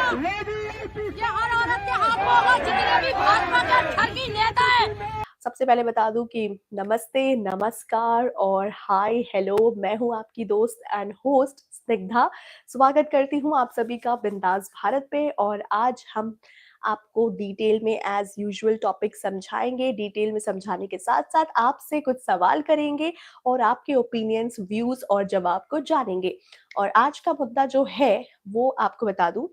ये हर औरत के हाथ में होगा जितने भी भाजपा के ठगी नेता है। सबसे पहले बता दूं कि नमस्ते, नमस्कार और हाय हेलो। मैं हूं आपकी दोस्त एंड होस्ट स्निग्धा। स्वागत करती हूं आप सभी का बिंदास भारत पे। और आज हम आपको डिटेल में एज यूजुअल टॉपिक समझाएंगे। डिटेल में समझाने के साथ साथ आपसे कुछ सवाल करेंगे और आपके ओपिनियंस, व्यूज और जवाब को जानेंगे। और आज का मुद्दा जो है वो आपको बता दूं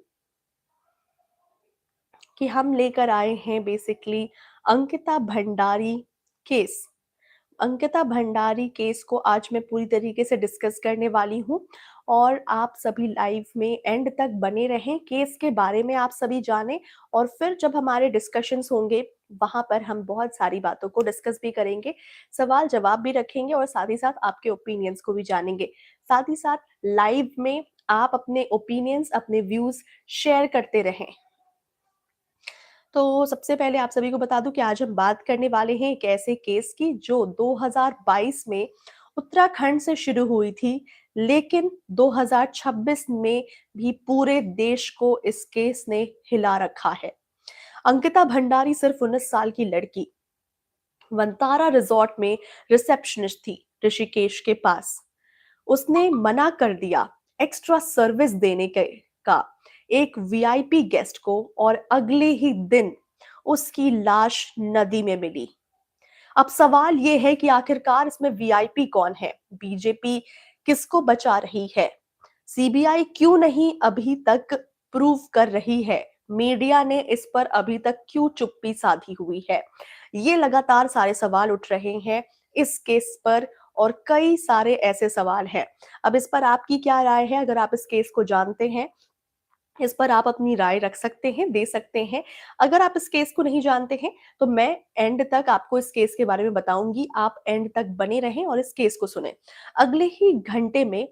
कि हम लेकर आए हैं basically Ankita Bhandari case. Ankita Bhandari case को आज मैं पूरी तरीके से डिस्कस करने वाली हूं और आप सभी लाइव में एंड तक बने रहें, केस के बारे में आप सभी जानें। और फिर जब हमारे डिस्कशंस होंगे वहां पर हम बहुत सारी बातों को डिस्कस भी करेंगे, सवाल जवाब भी रखेंगे और साथ ही साथ आपके ओपिनियंस को भी जानेंगे। साथ ही साथ लाइव में आप अपने ओपिनियंस, अपने व्यूज शेयर करते रहें। तो सबसे पहले आप सभी को बता दूं कि आज हम बात करने वाले हैं एक ऐसे केस की जो 2022 में उत्तराखंड से शुरू हुई थी, लेकिन 2026 में भी पूरे देश को इस केस ने हिला रखा है। अंकिता भंडारी सिर्फ 19 साल की लड़की वंतारा रिजॉर्ट में रिसेप्शनिस्ट थी ऋषिकेश के पास। उसने मना कर दिया एक्स्ट्रा सर्विस देने का एक वीआईपी गेस्ट को और अगले ही दिन उसकी लाश नदी में मिली। अब सवाल ये है कि आखिरकार इसमें वीआईपी कौन है? बीजेपी किसको बचा रही है? सीबीआई क्यों नहीं अभी तक प्रूव कर रही है? मीडिया ने इस पर अभी तक क्यों चुप्पी साधी हुई है? ये लगातार सारे सवाल उठ रहे हैं इस केस पर और कई सारे ऐसे सवाल हैं। अब इस पर आपकी क्या राय है? अगर आप इस केस को जानते हैं, इस पर आप अपनी राय रख सकते हैं, दे सकते हैं। अगर आप इस केस को नहीं जानते हैं तो मैं एंड तक आपको इस केस के बारे में बताऊंगी। आप एंड तक बने रहें और इस केस को सुने। अगले ही घंटे में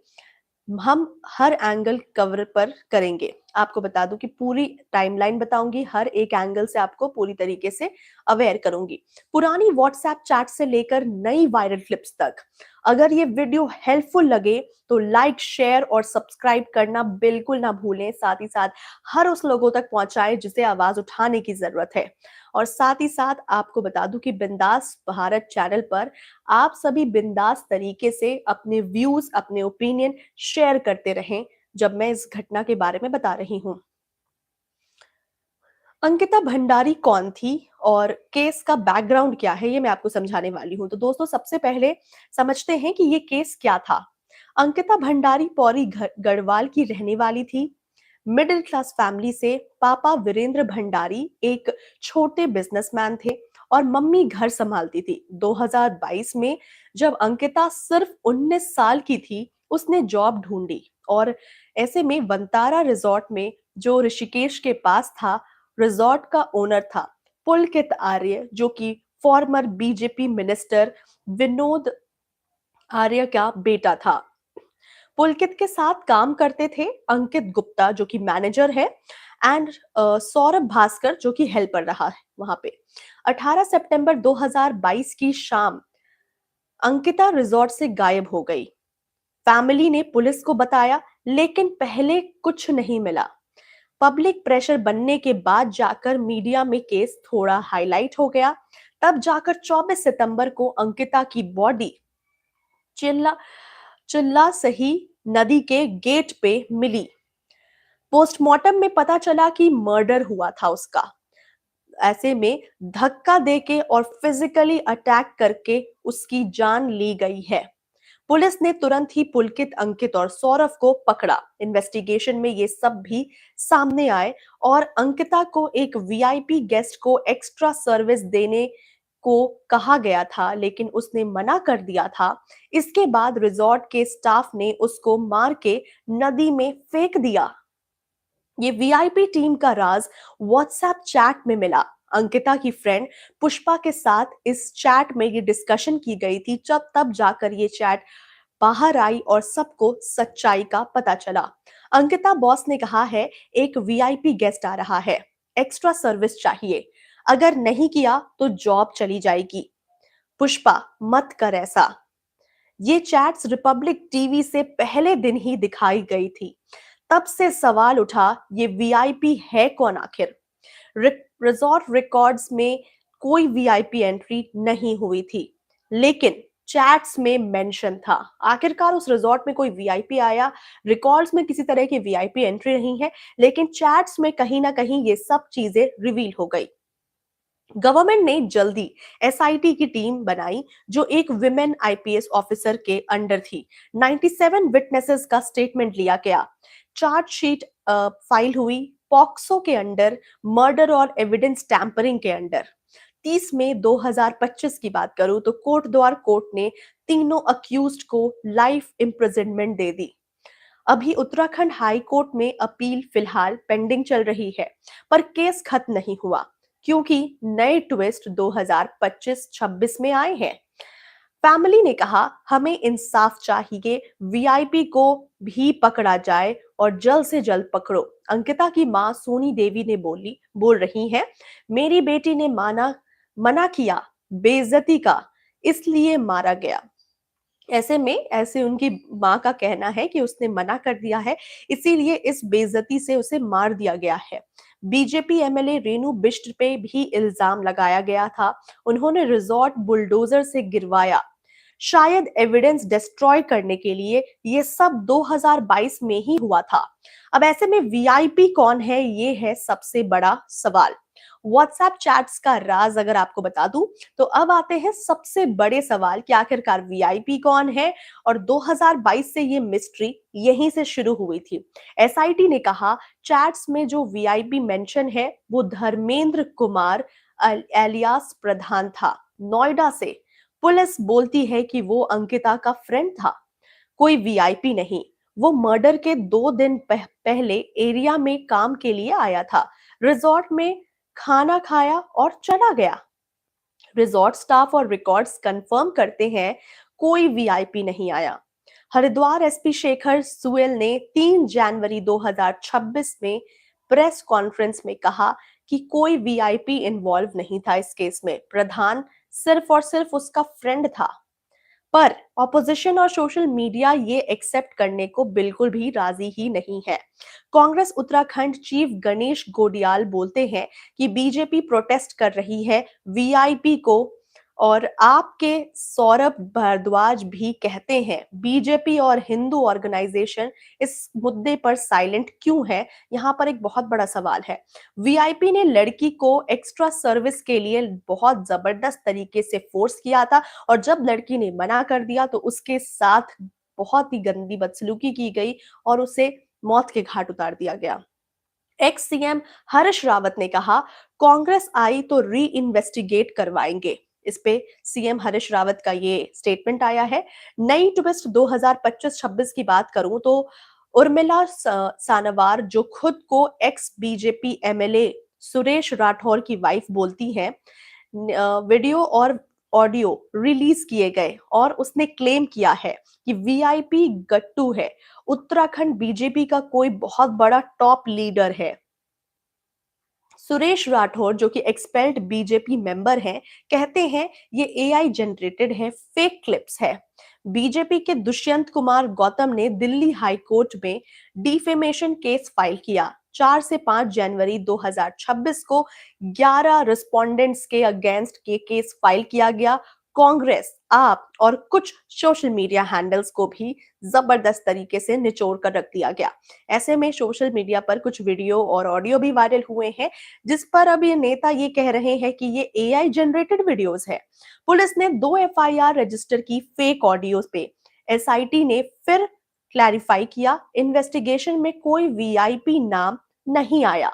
हम हर एंगल कवर पर करेंगे। आपको बता दूं कि पूरी टाइमलाइन बताऊंगी, हर एक एंगल से आपको पूरी तरीके से अवेयर करूंगी, पुरानी व्हाट्सएप चैट से लेकर नई वायरल क्लिप्स तक। अगर ये वीडियो हेल्पफुल लगे तो लाइक, शेयर और सब्सक्राइब करना बिल्कुल ना भूलें। साथ ही साथ हर उस लोगों तक पहुंचाएं जिसे आवाज उठाने की जरूरत है। और साथ ही साथ आपको बता दूं कि बिंदास भारत चैनल पर आप सभी बिंदास तरीके से अपने व्यूज, अपने ओपिनियन शेयर करते रहें जब मैं इस घटना के बारे में बता रही हूं। अंकिता भंडारी कौन थी और केस का बैकग्राउंड क्या है, ये मैं आपको समझाने वाली हूं। तो दोस्तों, सबसे पहले समझते हैं कि ये केस क्या था। अंकिता भंडारी पौरी गढ़वाल की रहने वाली थी। मिडिल क्लास फैमिली से। पापा वीरेंद्र भंडारी एक छोटे बिजनेसमैन थे और मम्मी घर संभालती थी। 2022 में जब अंकिता सिर्फ 19 साल की थी, उसने जॉब ढूंढी और ऐसे में वंतारा रिजॉर्ट में, जो ऋषिकेश के पास था, रिजॉर्ट का ओनर था पुलकित आर्य, जो कि फॉर्मर बीजेपी मिनिस्टर विनोद आर्य का बेटा था। पुलकित के साथ काम करते थे अंकित गुप्ता, जो कि मैनेजर है, एंड सौरभ भास्कर, जो कि हेल्पर रहा है वहां पे। 18 सितंबर 2022 की शाम अंकिता रिजॉर्ट से गायब हो गई। फैमिली ने पुलिस को बताया, लेकिन पहले कुछ नहीं मिला। पब्लिक प्रेशर बनने के बाद जाकर मीडिया में केस थोड़ा हाईलाइट हो गया। तब जाकर 24 सितंबर को अंकिता की बॉडी चिल्ला चिल्ला सही नदी के गेट पे मिली। पोस्टमार्टम में पता चला कि मर्डर हुआ था उसका। ऐसे में धक्का देके और फिजिकली अटैक करके उसकी जान ली गई है। पुलिस ने तुरंत ही पुलकित, अंकित और सौरभ को पकड़ा। इन्वेस्टिगेशन में ये सब भी सामने आए और अंकिता को एक वीआईपी गेस्ट को एक्स्ट्रा सर्विस देने को कहा गया था, लेकिन उसने मना कर दिया था। इसके बाद रिजॉर्ट के स्टाफ ने उसको मार के नदी में फेंक दिया। ये वीआईपी टीम का राज व्हाट्सएप चैट में मिला। अंकिता की फ्रेंड पुष्पा के साथ इस चैट में ये डिस्कशन की गई थी। जब तब जाकर ये चैट बाहर आई और सबको सच्चाई का पता चला। अंकिता बॉस ने कहा है, एक वीआईपी गेस्ट आ रहा है, एक्स्ट्रा सर्विस चाहिए, अगर नहीं किया तो जॉब चली जाएगी। पुष्पा, मत कर ऐसा। ये चैट्स रिपब्लिक टीवी से पहले दिन ही दिखाई गई थी। तब से सवाल उठा, ये वीआईपी है कौन आखिर? रिजॉर्ट रिकॉर्ड्स में कोई वीआईपी एंट्री नहीं हुई थी, लेकिन चैट्स में मेंशन था। आखिरकार उस रिजॉर्ट में कोई वीआईपी आया? रिकॉर्ड्स में किसी तरह की वीआईपी एंट्री नहीं है, लेकिन चैट्स में कहीं ना कहीं ये सब चीजें रिवील हो गई। गवर्नमेंट ने जल्दी एसआईटी की टीम बनाई, जो एक विमेन आईपीएस ऑफिसर के अंडर थी। 97 विटनेसेस का स्टेटमेंट लिया गया, चार्जशीट फाइल हुई, पॉक्सो के अंडर, मर्डर और एविडेंस टैंपरिंग के अंडर। 30 मई 2025 की बात करूं तो कोटद्वार कोर्ट ने तीनों अक्यूज्ड को लाइफ इम्प्रिजनमेंट दे दी। अभी उत्तराखंड हाई कोर्ट में अपील फिलहाल पेंडिंग चल रही है, पर केस खत्म नहीं हुआ, क्योंकि नए ट्विस्ट 2025-26 में आए हैं। फैमिली ने कहा, हमें इंसाफ चाहिए, वीआईपी को भी पकड़ा जाए और जल्द से जल्द पकड़ो। अंकिता की मां सोनी देवी ने बोल रही हैं, मेरी बेटी ने मना किया बेइज्जती का, इसलिए मारा गया। ऐसे उनकी मां का कहना है कि उसने मना कर दिया है, इसीलिए इस बेइज्जती से उसे मार दिया गया है। बीजेपी एमएलए रेणु बिष्ट पे भी इल्जाम लगाया गया था, उन्होंने रिजॉर्ट बुलडोजर से गिरवाया, शायद एविडेंस डिस्ट्रॉय करने के लिए। ये सब 2022 में ही हुआ था। अब ऐसे में वीआईपी कौन है, ये है सबसे बड़ा सवाल। व्हाट्सएप चैट्स का राज अगर आपको बता दूं, तो अब आते हैं सबसे बड़े सवाल कि आखिरकार वीआईपी कौन है। और 2022 से ये मिस्ट्री यहीं से शुरू हुई थी। एसआईटी ने कहा, चैट्स में जो वीआईपी मेंशन है वो धर्मेंद्र कुमार एलियास प्रधान था, नोएडा से। पुलिस बोलती है कि वो अंकिता का फ्रेंड था, कोई वीआईपी नहीं। वो मर्डर के 2 दिन पहले एरिया में काम के लिए आया था, रिजॉर्ट में खाना खाया और चला गया। रिजॉर्ट स्टाफ और रिकॉर्ड्स कंफर्म करते हैं, कोई वीआईपी नहीं आया। हरिद्वार एसपी शेखर सुएल ने 3 जनवरी 2026 में प्रेस कॉन्फ्रेंस में कहा कि कोई वीआईपी इन्वॉल्व नहीं था इस केस में, प्रधान सिर्फ और सिर्फ उसका फ्रेंड था। पर ऑपोजिशन और सोशल मीडिया ये एक्सेप्ट करने को बिल्कुल भी राजी ही नहीं है। कांग्रेस उत्तराखंड चीफ गणेश गोडियाल बोलते हैं कि बीजेपी प्रोटेस्ट कर रही है वीआईपी को, और आपके सौरभ भारद्वाज भी कहते हैं बीजेपी और हिंदू ऑर्गेनाइजेशन इस मुद्दे पर साइलेंट क्यों है। यहाँ पर एक बहुत बड़ा सवाल है। वीआईपी ने लड़की को एक्स्ट्रा सर्विस के लिए बहुत जबरदस्त तरीके से फोर्स किया था, और जब लड़की ने मना कर दिया तो उसके साथ बहुत ही गंदी बदसलूकी की गई और उसे मौत के घाट उतार दिया गया। एक्स सीएम हर्ष रावत ने कहा, कांग्रेस आई तो री इन्वेस्टिगेट करवाएंगे। इस पे सीएम हरीश रावत का ये स्टेटमेंट आया है। नई ट्विस्ट 2025-26 की बात करूं तो उर्मिला सानवार, जो खुद को x BJP MLA Suresh Rathore की वाइफ बोलती हैं, वीडियो और ऑडियो रिलीज किए गए और उसने क्लेम किया है कि वीआईपी गट्टू है, उत्तराखंड बीजेपी का कोई बहुत बड़ा टॉप लीडर है। सुरेश राठौर, जो कि एक्सपेल्ड बीजेपी मेंबर हैं, कहते हैं ये एआई जनरेटेड है, फेक क्लिप्स है। बीजेपी के दुष्यंत कुमार गौतम ने दिल्ली हाई कोर्ट में डिफेमेशन केस फाइल किया। 4 से 5 जनवरी 2026 को 11 रिस्पोंडेंट्स के अगेंस्ट के केस फाइल किया गया। कांग्रेस, आप और कुछ सोशल मीडिया हैंडल्स को भी जबरदस्त तरीके से निचोड़ कर रख दिया गया। ऐसे में सोशल मीडिया पर कुछ वीडियो और ऑडियो भी वायरल हुए हैं, जिस पर अब ये नेता ये कह रहे हैं कि ये एआई जनरेटेड वीडियोस है। पुलिस ने 2 एफआईआर रजिस्टर की फेक ऑडियोज पे। एसआईटी ने फिर क्लैरिफाई किया, इन्वेस्टिगेशन में कोई वीआईपी नाम नहीं आया।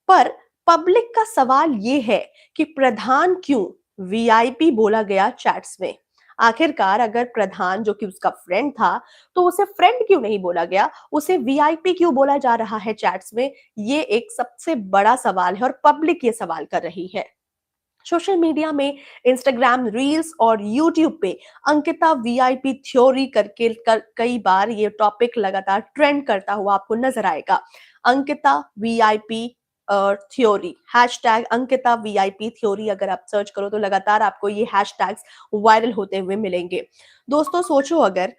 पर पब्लिक का सवाल ये है कि प्रधान क्यों वीआईपी बोला गया चैट्स में? आखिरकार अगर प्रधान, जो कि उसका फ्रेंड था, तो उसे फ्रेंड क्यों नहीं बोला गया, उसे वीआईपी क्यों बोला जा रहा है चैट्स में? ये एक सबसे बड़ा सवाल है और पब्लिक ये सवाल कर रही है। सोशल मीडिया में इंस्टाग्राम रील्स और यूट्यूब पे अंकिता वीआईपी थ्योरी करके कई बार ये टॉपिक लगातार ट्रेंड करता हुआ आपको नजर आएगा। Ankita VIP theory, hashtag Ankita VIP theory अगर आप सर्च करो तो लगातार आपको ये हैशटैग्स वायरल होते हुए मिलेंगे। दोस्तों सोचो, अगर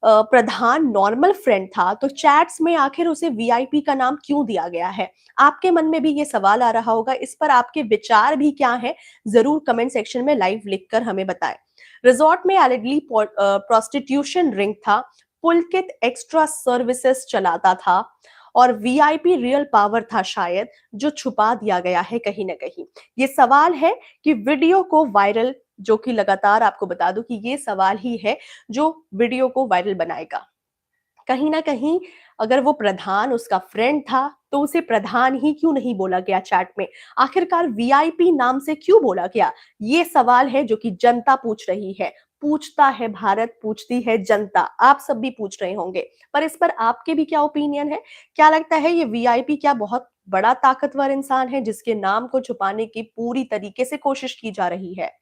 प्रधान नॉर्मल फ्रेंड था, तो चैट्स में आखिर उसे वीआईपी का नाम क्यों दिया गया है? आपके मन में भी ये सवाल आ रहा होगा, इस पर आपके विचार भी क्या हैं? ज़रूर कमेंट सेक्शन में लाइव लिखकर हमें बताएं। रिजॉर्ट में एलिडली प्रोस्टिट्यूशन रिंग था, पुलकित एक्स्ट्रा सर्विसेज चलाता था और वीआईपी रियल पावर था शायद, जो छुपा दिया गया है कहीं ना कहीं। ये सवाल है कि वीडियो को वायरल, जो कि लगातार आपको बता दूं कि ये सवाल ही है जो वीडियो को वायरल बनाएगा। कहीं ना कहीं अगर वो प्रधान उसका फ्रेंड था, तो उसे प्रधान ही क्यों नहीं बोला गया चैट में? आखिरकार वीआईपी नाम से क्यों बोला गया? ये सवाल है जो कि जनता पूछ रही है। पूछता है भारत, पूछती है जनता। आप सब भी पूछ रहे होंगे, पर इस पर आपके भी क्या ओपिनियन है? क्या लगता है, ये वीआईपी क्या बहुत बड़ा ताकतवर इंसान है जिसके नाम को छुपाने की पूरी तरीके से कोशिश की जा रही है?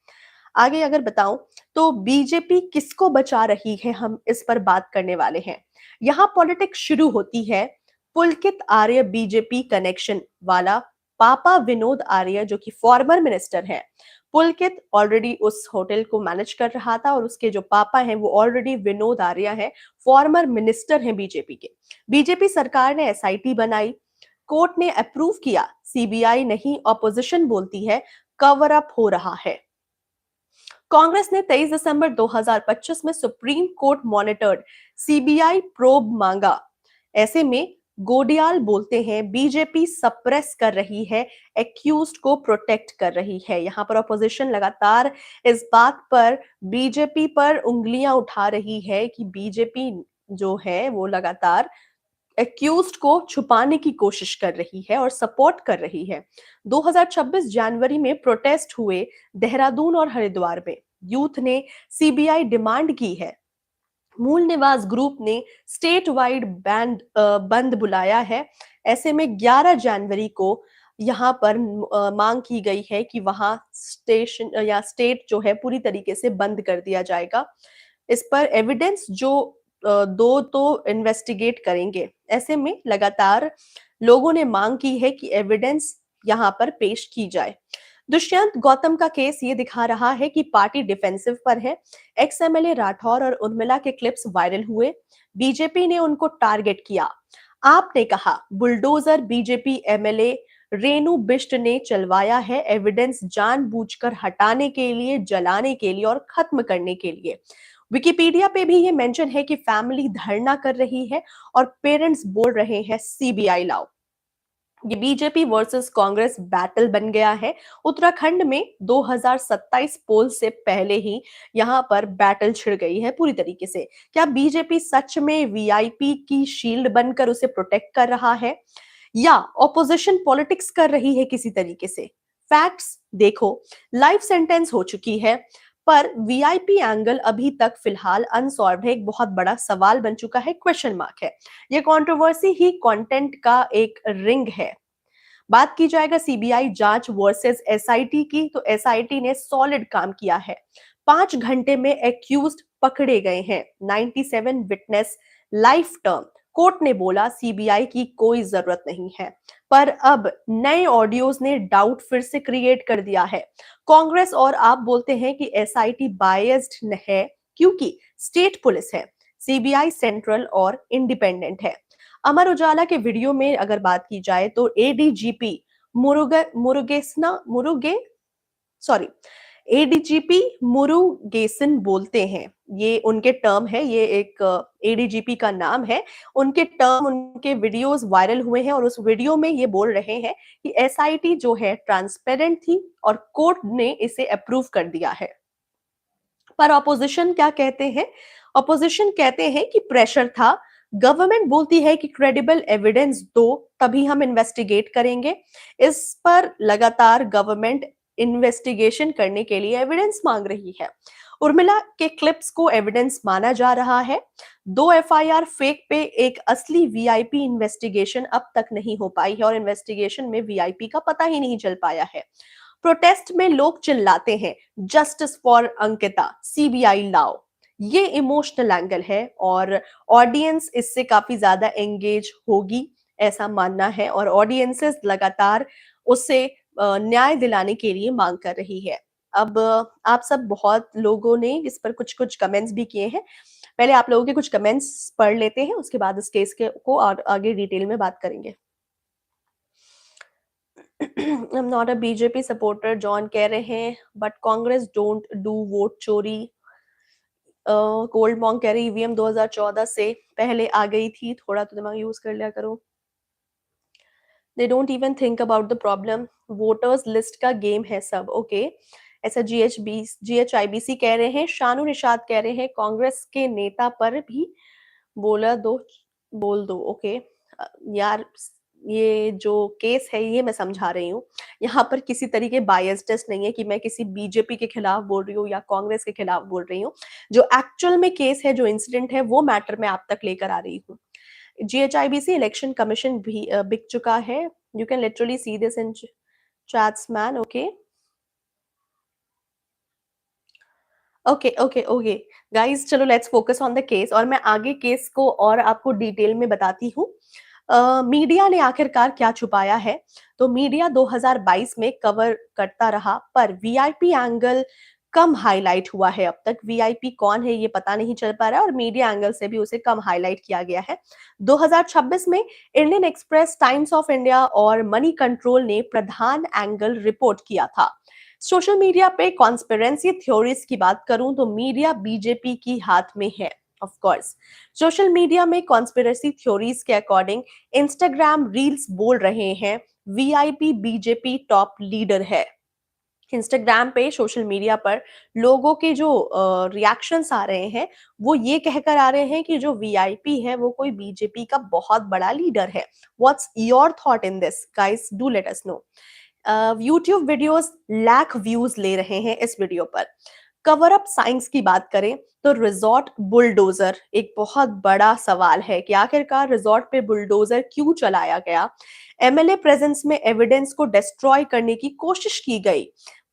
आगे अगर बताऊं, तो बीजेपी किसको बचा रही है, हम इस पर बात करने वाले हैं। यहाँ पॉलिटिक्स शुरू होती है। पुलकित आर्य बीजेपी कनेक्शन वाला पापा विनोद आर्य, जो कि फॉर्मर मिनिस्टर है। पुलकित ऑलरेडी उस होटल को मैनेज कर रहा था और उसके जो पापा हैं वो ऑलरेडी विनोद आर्य हैं, फॉर्मर मिनिस्टर हैं बीजेपी के। बीजेपी सरकार ने एसआईटी बनाई, कोर्ट ने अप्रूव किया, सीबीआई नहीं ऑपोजिशन बोलती है कवर अप हो रहा है। कांग्रेस ने 23 दिसंबर 2025 में supreme court monitored CBI probe मांगा। ऐसे में गोडियाल बोलते हैं बीजेपी सप्रेस कर रही है, एक्यूज्ड को प्रोटेक्ट कर रही है। यहाँ पर अपोजिशन लगातार इस बात पर बीजेपी पर उंगलियां उठा रही है कि बीजेपी जो है वो लगातार एक्यूज्ड को छुपाने की कोशिश कर रही है और सपोर्ट कर रही है। 2026 जनवरी में प्रोटेस्ट हुए देहरादून और हरिद्वार में। यूथ ने सीबीआई डिमांड की है। मूल निवास ग्रुप ने स्टेट वाइड बंद बुलाया है। ऐसे में 11 जनवरी को यहाँ पर मांग की गई है कि वहां स्टेशन या स्टेट जो है पूरी तरीके से बंद कर दिया जाएगा। इस पर एविडेंस जो दो तो इन्वेस्टिगेट करेंगे। ऐसे में लगातार लोगों ने मांग की है कि एविडेंस यहाँ पर पेश की जाए। दुष्यंत गौतम का केस ये दिखा रहा है कि पार्टी डिफेंसिव पर है। एक्स एमएलए राठौर और उर्मिला के क्लिप्स वायरल हुए, बीजेपी ने उनको टारगेट किया। आपने कहा bulldozer BJP MLA Renu Bisht ने चलवाया है, एविडेंस जानबूझकर हटाने के लिए, जलाने के लिए और खत्म करने के लिए। विकिपीडिया पे भी ये मेंशन है कि फैमिली धरना कर रही है और पेरेंट्स बोल रहे हैं सीबीआई लाओ। ये बीजेपी वर्सेस कांग्रेस बैटल बन गया है। उत्तराखंड में 2027 पोल से पहले ही यहाँ पर बैटल छिड़ गई है पूरी तरीके से। क्या बीजेपी सच में वीआईपी की शील्ड बनकर उसे प्रोटेक्ट कर रहा है या ऑपोजिशन पॉलिटिक्स कर रही है किसी तरीके से? फैक्ट्स देखो, लाइफ सेंटेंस हो चुकी है, पर वीआईपी एंगल अभी तक फिलहाल अनसॉल्व्ड है। एक बहुत बड़ा सवाल बन चुका है, क्वेश्चन मार्क है। ये कंट्रोवर्सी ही कंटेंट का एक रिंग है। बात की जाएगा सीबीआई जांच वर्सेस एसआईटी की, तो एसआईटी ने सॉलिड काम किया है। 5 घंटे में एक्यूज्ड पकड़े गए हैं। 97 विटनेस लाइफ टर्म। कोर्ट ने बोला सीबीआई की कोई जरूरत नहीं है, पर अब नए ऑडियोज ने डाउट फिर से क्रिएट कर दिया है। कांग्रेस और आप बोलते हैं कि एसआईटी बायस्ड है क्योंकि स्टेट पुलिस है, सीबीआई सेंट्रल और इंडिपेंडेंट है। अमर उजाला के वीडियो में अगर बात की जाए तो एडीजीपी मुरुगे सॉरी एडीजीपी मुरुगेसन बोलते हैं, ये उनके टर्म है, ये एक एडीजीपी का नाम है। उनके टर्म, उनके वीडियोस वायरल हुए हैं और उस वीडियो में ये बोल रहे हैं कि एसआईटी जो है ट्रांसपेरेंट थी और कोर्ट ने इसे अप्रूव कर दिया है। पर ऑपोजिशन क्या कहते हैं? ऑपोजिशन कहते हैं कि प्रेशर था। गवर्नमेंट बोलती है कि क्रेडिबल एविडेंस दो, तभी हम इन्वेस्टिगेट करेंगे। इस पर लगातार गवर्नमेंट इन्वेस्टिगेशन करने के लिए एविडेंस मांग रही है। उर्मिला के क्लिप्स को एविडेंस माना जा रहा है। 2 एफआईआर फेक पे एक असली वीआईपी इन्वेस्टिगेशन अब तक नहीं हो पाई है और इन्वेस्टिगेशन में वीआईपी का पता ही नहीं चल पाया है। प्रोटेस्ट में लोग चिल्लाते हैं जस्टिस फॉर अंकिता, सीबीआई लाओ। ये इमोशनल एंगल है और ऑडियंस इससे काफी ज्यादा एंगेज होगी, ऐसा मानना है। और ऑडियंसेस लगातार उससे न्याय दिलाने के लिए मांग कर रही है। अब आप सब बहुत लोगों ने इस पर कुछ-कुछ कमेंट्स भी किए हैं। पहले आप लोगों के कुछ कमेंट्स पढ़ लेते हैं, उसके बाद इस केस के को और आगे डिटेल में बात करेंगे। I am not a BJP supporter John कह रहे हैं, but Congress don't do vote चोरी। कोल्ड मॉन्क कह रही ईवीएम 2014 से पहले आ गई थी, थोड़ा तो दिमाग यूज़ कर लिया करो। They don't even think about the problem, voters list का गेम है सब। ओके, ऐसा जीएचआईबीसी कह रहे हैं। शानू निषाद कह रहे हैं कांग्रेस के नेता पर भी बोला दो बोल दो। ओके, यार ये जो केस है ये मैं समझा रही हूँ, यहाँ पर किसी तरीके बायसनेस नहीं है कि मैं किसी बीजेपी के खिलाफ बोल रही हूँ या कांग्रेस के खिलाफ बोल रही हूँ। जो एक्चुअल में केस है, जो इंसिडेंट है, वो मैटर मैं आप तक लेकर आ रही हूँ। जीएचआईबीसी इलेक्शन कमीशन भी बिक चुका है। You can literally see this in chats man. Okay okay okay okay guys, चलो let's focus on the case और मैं आगे केस को और आपको डिटेल में बताती हूँ। मीडिया ने आखिरकार क्या छुपाया है? तो मीडिया 2022 में कवर करता रहा, पर वीआईपी एंगल कम हाईलाइट हुआ है। अब तक वीआईपी कौन है ये पता नहीं चल पा रहा है और मीडिया एंगल से भी उसे कम हाईलाइट किया गया है। 2026 में Indian express, times of India और मनी कंट्रोल ने प्रधान एंगल रिपोर्ट किया था। सोशल मीडिया पे कॉन्स्पिरेंसी थ्योरीज की बात करूं तो मीडिया बीजेपी की हाथ में है। ऑफ कोर्स, सोशल मीडिया में कॉन्स्पिरेसी थ्योरीज के अकॉर्डिंग इंस्टाग्राम रील्स बोल रहे हैं वीआईपी बीजेपी टॉप लीडर है। इंस्टाग्राम पे, सोशल मीडिया पर लोगों के जो रिएक्शंस आ रहे हैं वो ये कहकर आ रहे हैं कि जो वीआईपी है वो कोई बीजेपी का बहुत बड़ा लीडर है। What's your thought in this guys, do let us know. YouTube videos lakh views ले रहे हैं इस वीडियो पर। कवर अप साइंस की बात करें तो रिजॉर्ट बुलडोजर एक बहुत बड़ा सवाल है कि आखिरकार रिजॉर्ट पे बुलडोजर क्यों चलाया गया। एमएलए प्रेजेंस में एविडेंस को डिस्ट्रॉय करने की कोशिश की गई।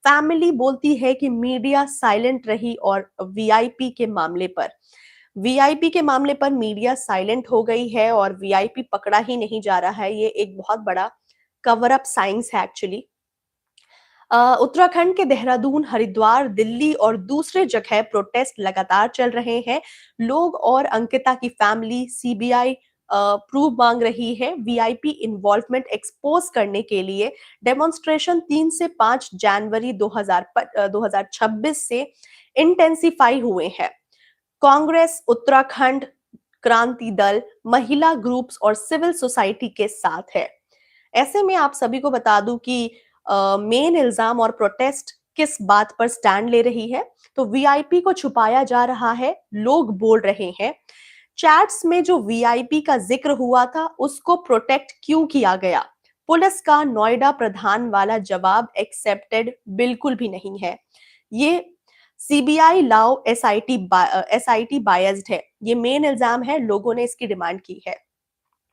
फैमिली बोलती है कि मीडिया साइलेंट रही और वीआईपी के मामले पर मीडिया साइलेंट हो गई है और वीआईपी पकड़ा ही नहीं जा रहा है। ये एक बहुत बड़ा कवर अप साइंस है एक्चुअली। उत्तराखंड के देहरादून, हरिद्वार, दिल्ली और दूसरे जगह प्रोटेस्ट लगातार चल रहे हैं। लोग और अंकिता की फैमिली सीबीआई प्रूफ मांग रही है। वीआईपी इन्वॉल्वमेंट एक्सपोज करने के लिए डेमोन्स्ट्रेशन 3 से 5 जनवरी 2026 से इंटेंसिफाई हुए हैं। कांग्रेस, उत्तराखंड क्रांति दल, महिला ग्रुप्स और सिविल सोसाइटी के साथ है। ऐसे में आप सभी को बता दूं कि मेन इल्जाम और प्रोटेस्ट किस बात पर स्टैंड ले रही है। तो वीआईपी को छुपाया जा रहा है, लोग बोल रहे हैं। चैट्स में जो वीआईपी का जिक्र हुआ था उसको प्रोटेक्ट क्यों किया गया? पुलिस का नोएडा प्रधान वाला जवाब एक्सेप्टेड बिल्कुल भी नहीं है। ये सीबीआई लाओ एसआईटी बायस्ड है, ये मेन इल्जाम है। लोगों ने इसकी डिमांड की है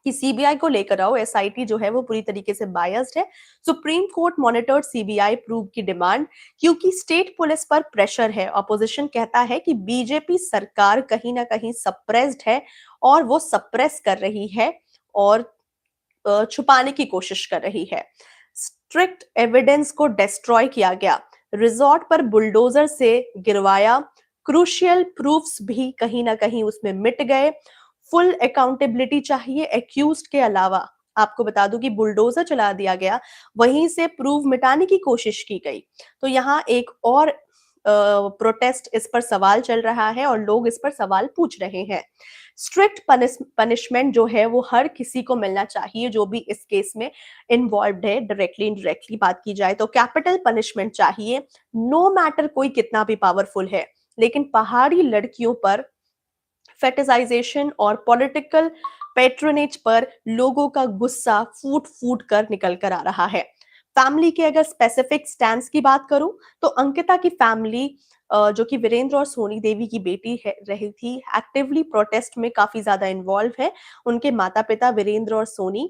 कि सीबीआई को लेकर आओ, एसआईटी जो है वो पूरी तरीके से बायस्ड है। Supreme court monitored CBI prove की डिमांड क्योंकि स्टेट पुलिस पर प्रेशर है। ऑपोजिशन कहता है कि बीजेपी सरकार कहीं ना कहीं सप्रेस्ड है और वो सप्रेस कर रही है और छुपाने की कोशिश कर रही है। स्ट्रिक्ट एविडेंस को डिस्ट्रॉय किया गया, रिजॉर्ट पर बुलडोजर से गिरवाया, क्रूशियल प्रूफ्स भी कहीं ना कहीं उसमें मिट गए। फुल अकाउंटेबिलिटी चाहिए एक्यूज्ड के अलावा। आपको बता दूं कि बुलडोजर चला दिया गया, वहीं से प्रूफ मिटाने की कोशिश की गई। तो यहाँ एक और प्रोटेस्ट इस पर सवाल चल रहा है और लोग इस पर सवाल पूछ रहे हैं। स्ट्रिक्ट पनिशमेंट जो है वो हर किसी को मिलना चाहिए जो भी इस केस में इन्वॉल्व है, डायरेक्टली इनडायरेक्टली बात की जाए तो कैपिटल पनिशमेंट चाहिए, नो मैटर कोई कितना भी पावरफुल है। लेकिन पहाड़ी लड़कियों पर फेटिसाइजेशन और पॉलिटिकल पैट्रोनेज पर लोगों का गुस्सा फूट फूट कर निकल कर आ रहा है। फैमिली के अगर स्पेसिफिक स्टैंड्स की बात करूं तो अंकिता की फैमिली जो कि वीरेंद्र और सोनी देवी की बेटी है रही थी, एक्टिवली प्रोटेस्ट में काफी ज्यादा इन्वॉल्व है। उनके माता पिता वीरेंद्र और सोनी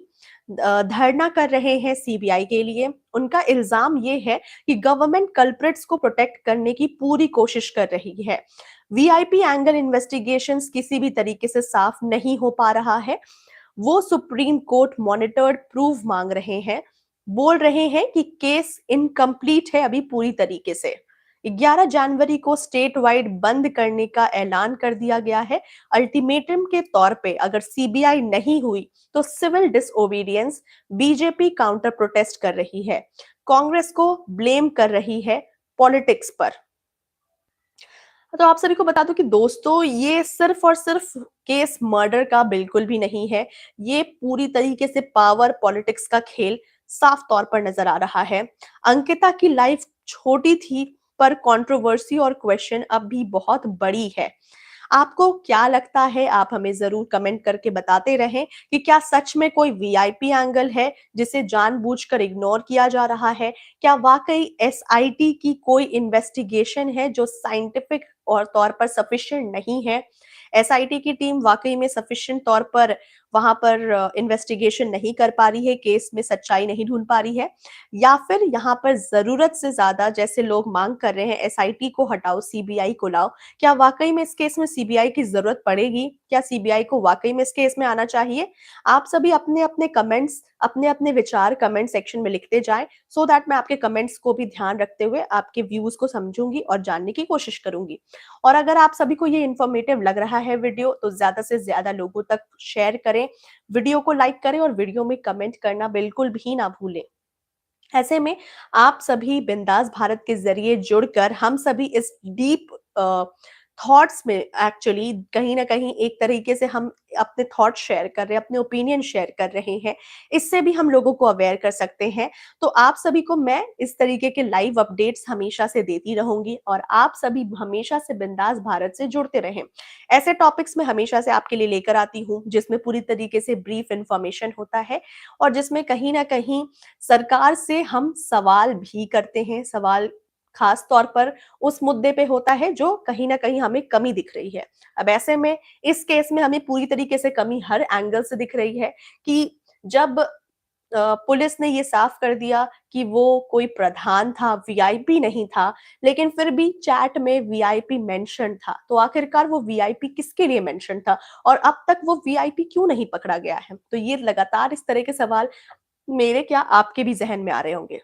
धरना कर रहे हैं सीबीआई के लिए। उनका इल्जाम ये है कि गवर्नमेंट कल्प्रिट्स को प्रोटेक्ट करने की पूरी कोशिश कर रही है। वीआईपी एंगल इन्वेस्टिगेशंस किसी भी तरीके से साफ नहीं हो पा रहा है। वो सुप्रीम कोर्ट मॉनिटर्ड प्रूफ मांग रहे हैं, बोल रहे हैं कि केस इनकम्प्लीट है अभी पूरी तरीके से। 11 जनवरी को स्टेट वाइड बंद करने का ऐलान कर दिया गया है। अल्टीमेटम के तौर पे अगर सीबीआई नहीं हुई तो civil disobedience, BJP counter protest कर रही है, कांग्रेस को ब्लेम कर रही है पॉलिटिक्स पर। तो आप सभी को बता दूं कि दोस्तों ये सिर्फ और सिर्फ केस मर्डर का बिल्कुल भी नहीं है। ये पूरी तरीके से पावर पॉलिटिक्स का खेल साफ तौर पर नजर आ रहा है। अंकिता की लाइफ छोटी थी पर कंट्रोवर्सी और क्वेश्चन अब भी बहुत बड़ी है। आपको क्या लगता है? आप हमें जरूर कमेंट करके बताते रहें कि क्या सच में कोई वीआईपी एंगल है जिसे जानबूझकर इग्नोर किया जा रहा है? क्या वाकई एसआईटी की कोई इन्वेस्टिगेशन है जो साइंटिफिक और तौर पर सफिशिएंट नहीं है? एसआईटी की टीम वाकई में सफिशिएंट तौर पर वहां पर इन्वेस्टिगेशन नहीं कर पा रही है, केस में सच्चाई नहीं ढूंढ पा रही है, या फिर यहाँ पर जरूरत से ज्यादा जैसे लोग मांग कर रहे हैं एसआईटी को हटाओ, सीबीआई को लाओ, क्या वाकई में इस केस में सीबीआई की जरूरत पड़ेगी? क्या सीबीआई को वाकई में इस केस में आना चाहिए? आप सभी अपने अपने कमेंट्स, अपने अपने विचार कमेंट सेक्शन में लिखते जाएं, सो दैट मैं आपके कमेंट्स को भी ध्यान रखते हुए आपके व्यूज को समझूंगी और जानने की कोशिश करूंगी। और अगर आप सभी को ये इन्फॉर्मेटिव लग रहा है वीडियो तो ज्यादा से ज्यादा लोगों तक शेयर करें, वीडियो को लाइक करें और वीडियो में कमेंट करना बिल्कुल भी ना भूलें। ऐसे में आप सभी बिंदास भारत के जरिए जुड़कर हम सभी इस डीप थॉट्स में एक्चुअली कहीं ना कहीं एक तरीके से हम अपने थॉट्स शेयर कर रहे हैं, अपने ओपिनियन शेयर कर रहे हैं। इससे भी हम लोगों को अवेयर कर सकते हैं। तो आप सभी को मैं इस तरीके के लाइव अपडेट्स हमेशा से देती रहूंगी और आप सभी हमेशा से बिंदास भारत से जुड़ते रहें। ऐसे टॉपिक्स में हमेशा से आपके लिए लेकर आती हूँ जिसमें पूरी तरीके से ब्रीफ इंफॉर्मेशन होता है और जिसमें कहीं ना कहीं सरकार से हम सवाल भी करते हैं। सवाल खास तौर पर उस मुद्दे पे होता है जो कहीं ना कहीं हमें कमी दिख रही है। अब ऐसे में इस केस में हमें पूरी तरीके से कमी हर एंगल से दिख रही है कि जब पुलिस ने ये साफ कर दिया कि वो कोई प्रधान था, वीआईपी नहीं था, लेकिन फिर भी चैट में वीआईपी मेंशन था, तो आखिरकार वो वीआईपी किसके लिए मेंशन था और अब तक वो वीआईपी क्यों नहीं पकड़ा गया है? तो ये लगातार इस तरह के सवाल मेरे क्या आपके भी जहन में आ रहे होंगे।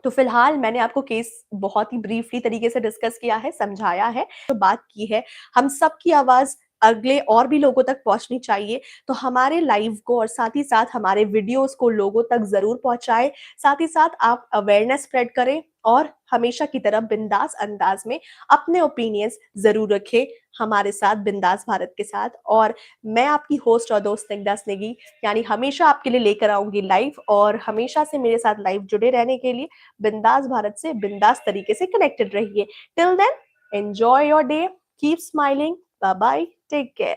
तो फिलहाल मैंने आपको केस बहुत ही ब्रीफली तरीके से डिस्कस किया है, समझाया है, तो बात की है। हम सबकी आवाज अगले और भी लोगों तक पहुंचनी चाहिए, तो हमारे लाइव को और साथ ही साथ हमारे वीडियोस को लोगों तक जरूर पहुंचाएं। साथ ही साथ आप अवेयरनेस स्प्रेड करें और हमेशा की तरह बिंदास अंदाज में अपने ओपिनियंस जरूर रखें हमारे साथ, बिंदास भारत के साथ। और मैं आपकी होस्ट और दोस्त स्निग्धा स्नेगी यानी हमेशा आपके लिए लेकर आऊंगी लाइव, और हमेशा से मेरे साथ लाइव जुड़े रहने के लिए बिंदास भारत से बिंदास तरीके से कनेक्टेड रहिए। Till then enjoy your day, keep smiling, bye bye, take care.